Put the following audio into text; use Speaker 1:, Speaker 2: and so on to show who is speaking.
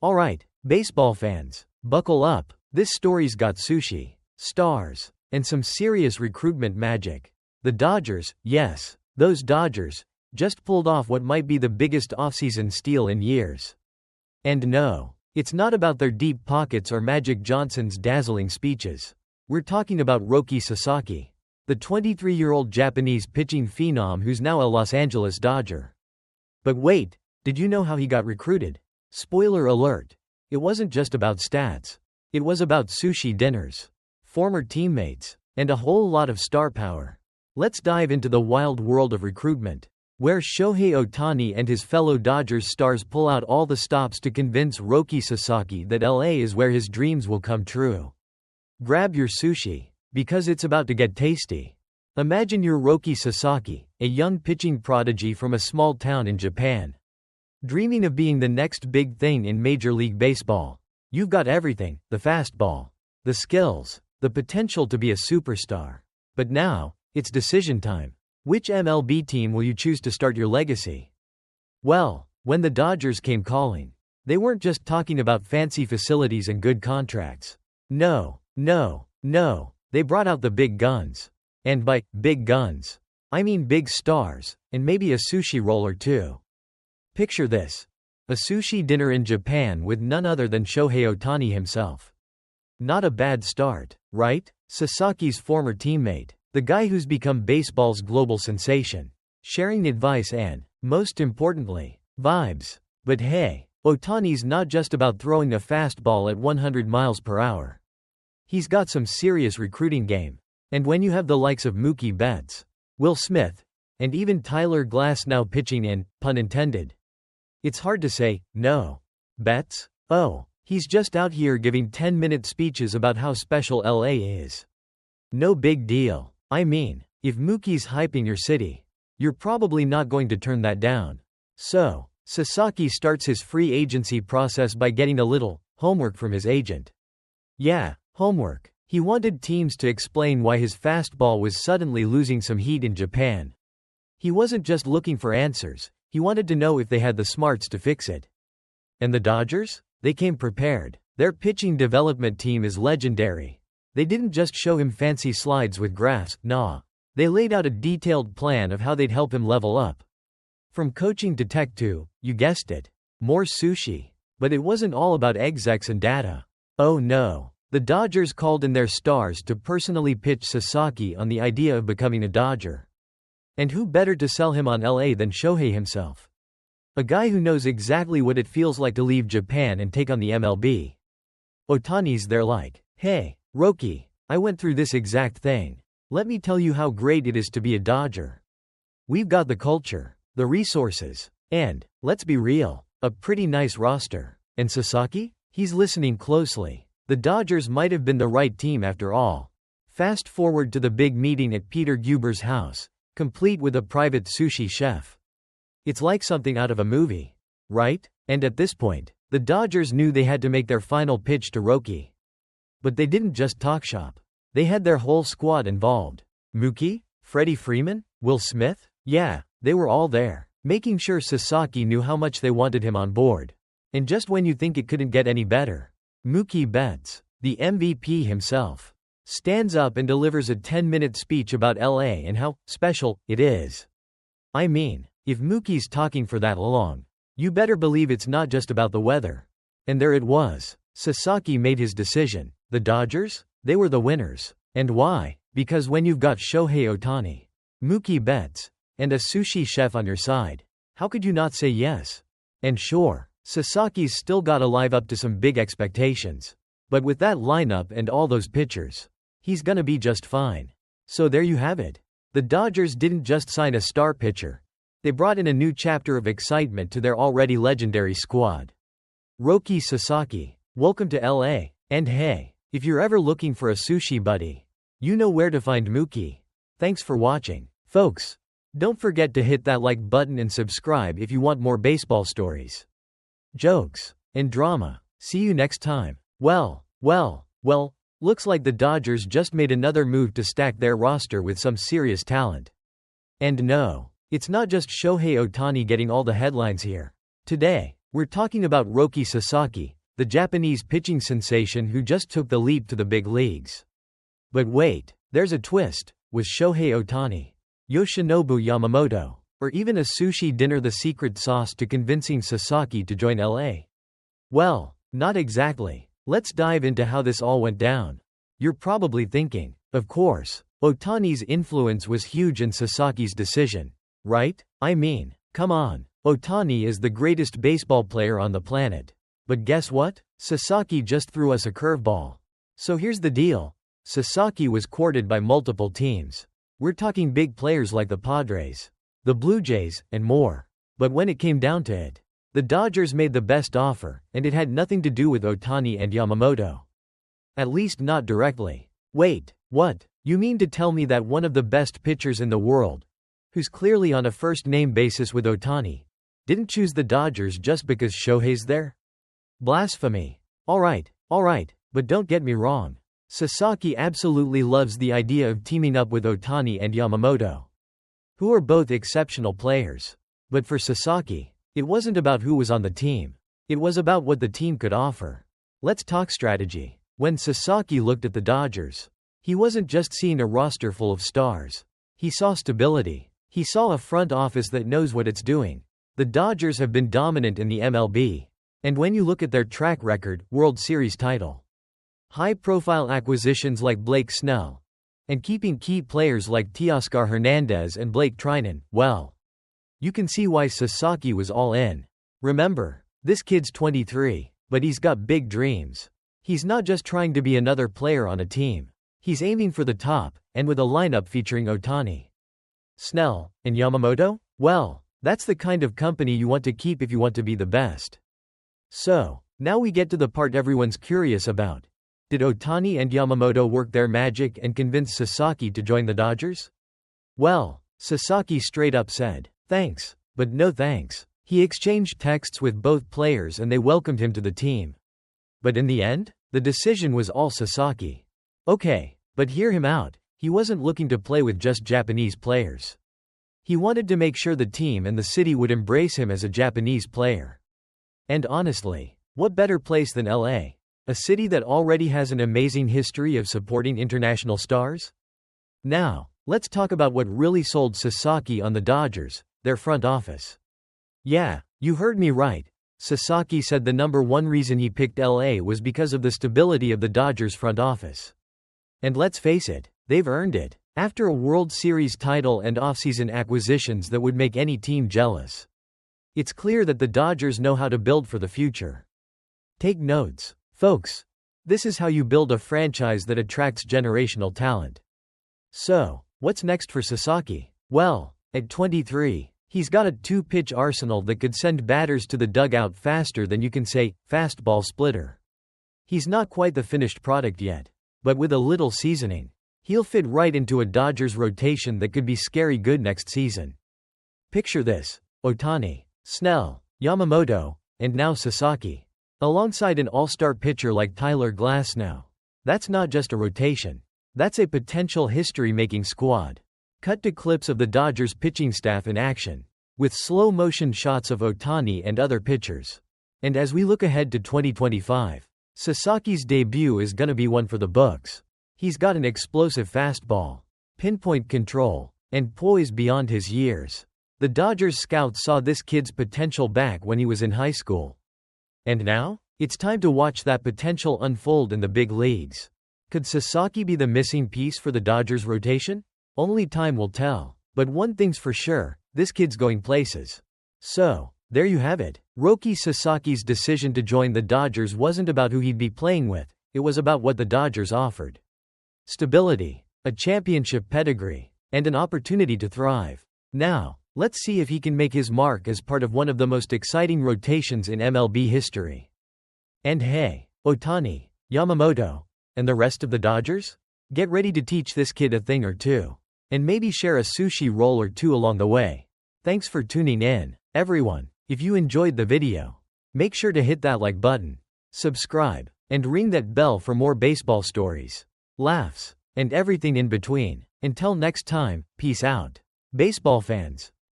Speaker 1: Alright, baseball fans, buckle up. This story's got sushi, stars, and some serious recruitment magic. The Dodgers, yes, those Dodgers, just pulled off what might be the biggest offseason steal in years. And no, it's not about their deep pockets or Magic Johnson's dazzling speeches. We're talking about Roki Sasaki, the 23-year-old Japanese pitching phenom who's now a Los Angeles Dodger. But wait, did you know how he got recruited? Spoiler alert, it wasn't just about stats. It was about sushi dinners, former teammates, and a whole lot of star power. Let's dive into the wild world of recruitment, where Shohei Ohtani and his fellow Dodgers stars pull out all the stops to convince Roki Sasaki that LA is where his dreams will come true. Grab your sushi, because it's about to get tasty. Imagine you're Roki Sasaki, a young pitching prodigy from a small town in Japan. Dreaming of being the next big thing in Major League Baseball. You've got everything, the fastball, the skills, the potential to be a superstar. But now, it's decision time. Which MLB team will you choose to start your legacy? Well, when the Dodgers came calling, they weren't just talking about fancy facilities and good contracts. No, they brought out the big guns. And by big guns, I mean big stars, and maybe a sushi roll or two. Picture this. A sushi dinner in Japan with none other than Shohei Ohtani himself. Not a bad start, right? Sasaki's former teammate, the guy who's become baseball's global sensation, sharing advice and, most importantly, vibes. But hey, Ohtani's not just about throwing a fastball at 100 miles per hour. He's got some serious recruiting game. And when you have the likes of Mookie Betts, Will Smith, and even Tyler Glass now pitching in, pun intended, it's hard to say, no. Betts? Oh, he's just out here giving 10-minute speeches about how special LA is. No big deal. I mean, if Mookie's hyping your city, you're probably not going to turn that down. So, Sasaki starts his free agency process by getting a little homework from his agent. Yeah, homework. He wanted teams to explain why his fastball was suddenly losing some heat in Japan. He wasn't just looking for answers. He wanted to know if they had the smarts to fix it. And the Dodgers? They came prepared. Their pitching development team is legendary. They didn't just show him fancy slides with graphs, nah. They laid out a detailed plan of how they'd help him level up. From coaching to tech to, you guessed it, more sushi. But it wasn't all about execs and data. Oh no. The Dodgers called in their stars to personally pitch Sasaki on the idea of becoming a Dodger. And who better to sell him on LA than Shohei himself? A guy who knows exactly what it feels like to leave Japan and take on the MLB. Ohtani's there like, hey, Roki, I went through this exact thing. Let me tell you how great it is to be a Dodger. We've got the culture, the resources, and, let's be real, a pretty nice roster. And Sasaki? He's listening closely. The Dodgers might have been the right team after all. Fast forward to the big meeting at Peter Guber's house, complete with a private sushi chef. It's like something out of a movie, right? And at this point, the Dodgers knew they had to make their final pitch to Roki. But they didn't just talk shop. They had their whole squad involved. Mookie? Freddie Freeman? Will Smith? Yeah, they were all there, making sure Sasaki knew how much they wanted him on board. And just when you think it couldn't get any better, Mookie Betts, the MVP himself, stands up and delivers a 10-minute speech about LA and how special it is. I mean, if Mookie's talking for that long, you better believe it's not just about the weather. And there it was. Sasaki made his decision. The Dodgers? They were the winners. And why? Because when you've got Shohei Ohtani, Mookie Betts, and a sushi chef on your side, how could you not say yes? And sure, Sasaki's still gotta live up to some big expectations. But with that lineup and all those pitchers, he's gonna be just fine. So there you have it. The Dodgers didn't just sign a star pitcher. They brought in a new chapter of excitement to their already legendary squad. Roki Sasaki, welcome to LA. And hey, if you're ever looking for a sushi buddy, you know where to find Mookie. Thanks for watching, folks. Don't forget to hit that like button and subscribe if you want more baseball stories, jokes, and drama. See you next time. Well, looks like the Dodgers just made another move to stack their roster with some serious talent. And no, it's not just Shohei Ohtani getting all the headlines here. Today, We're talking about Roki Sasaki, the Japanese pitching sensation who just took the leap to the big leagues. But wait, there's a twist. Was Shohei Ohtani, Yoshinobu Yamamoto, or even a sushi dinner the secret sauce to convincing Sasaki to join LA? Well, not exactly. Let's dive into how this all went down. You're probably thinking, of course, Ohtani's influence was huge in Sasaki's decision, right? I mean, come on, Ohtani is the greatest baseball player on the planet. But guess what? Sasaki just threw us a curveball. So here's the deal. Sasaki was courted by multiple teams. We're talking big players like the Padres, the Blue Jays, and more. But when it came down to it, the Dodgers made the best offer, and it had nothing to do with Ohtani and Yamamoto. At least not directly. Wait, what? You mean to tell me that one of the best pitchers in the world, who's clearly on a first-name basis with Ohtani, didn't choose the Dodgers just because Shohei's there? Blasphemy. Alright, but don't get me wrong. Sasaki absolutely loves the idea of teaming up with Ohtani and Yamamoto, who are both exceptional players. But for Sasaki, it wasn't about who was on the team. It was about what the team could offer. Let's talk strategy. When Sasaki looked at the Dodgers, he wasn't just seeing a roster full of stars. He saw stability. He saw a front office that knows what it's doing. The Dodgers have been dominant in the MLB. And when you look at their track record, World Series title, high-profile acquisitions like Blake Snell, and keeping key players like Teoscar Hernandez and Blake Trinan, well, you can see why Sasaki was all in. Remember, this kid's 23, but he's got big dreams. He's not just trying to be another player on a team. He's aiming for the top, and with a lineup featuring Ohtani, Snell, and Yamamoto? Well, that's the kind of company you want to keep if you want to be the best. So, now we get to the part everyone's curious about. Did Ohtani and Yamamoto work their magic and convince Sasaki to join the Dodgers? Well, Sasaki straight up said, "Thanks, but no thanks." He exchanged texts with both players and they welcomed him to the team. But in the end, the decision was all Sasaki. Okay, but hear him out. He wasn't looking to play with just Japanese players. He wanted to make sure the team and the city would embrace him as a Japanese player. And honestly, what better place than LA? A city that already has an amazing history of supporting international stars? Now, let's talk about what really sold Sasaki on the Dodgers, their front office. Yeah, you heard me right. Sasaki said the number one reason he picked LA was because of the stability of the Dodgers front office. And let's face it, they've earned it. After a World Series title and offseason acquisitions that would make any team jealous, it's clear that the Dodgers know how to build for the future. Take notes, folks. This is how you build a franchise that attracts generational talent. So, what's next for Sasaki? Well, at 23, he's got a two-pitch arsenal that could send batters to the dugout faster than you can say, fastball splitter. He's not quite the finished product yet, but with a little seasoning, he'll fit right into a Dodgers rotation that could be scary good next season. Picture this: Ohtani, Snell, Yamamoto, and now Sasaki, alongside an all-star pitcher like Tyler Glasnow. That's not just a rotation. That's a potential history-making squad. Cut to clips of the Dodgers pitching staff in action, with slow-motion shots of Ohtani and other pitchers. And as we look ahead to 2025, Sasaki's debut is gonna be one for the books. He's got an explosive fastball, pinpoint control, and poise beyond his years. The Dodgers scouts saw this kid's potential back when he was in high school. And now, it's time to watch that potential unfold in the big leagues. Could Sasaki be the missing piece for the Dodgers rotation? Only time will tell. But one thing's for sure, this kid's going places. So, there you have it. Roki Sasaki's decision to join the Dodgers wasn't about who he'd be playing with, it was about what the Dodgers offered. Stability, a championship pedigree, and an opportunity to thrive. Now, let's see if he can make his mark as part of one of the most exciting rotations in MLB history. And hey, Ohtani, Yamamoto, and the rest of the Dodgers? Get ready to teach this kid a thing or two. And maybe share a sushi roll or two along the way. Thanks for tuning in, everyone. If you enjoyed the video, make sure to hit that like button, subscribe, and ring that bell for more baseball stories, laughs, and everything in between. Until next time, peace out, baseball fans.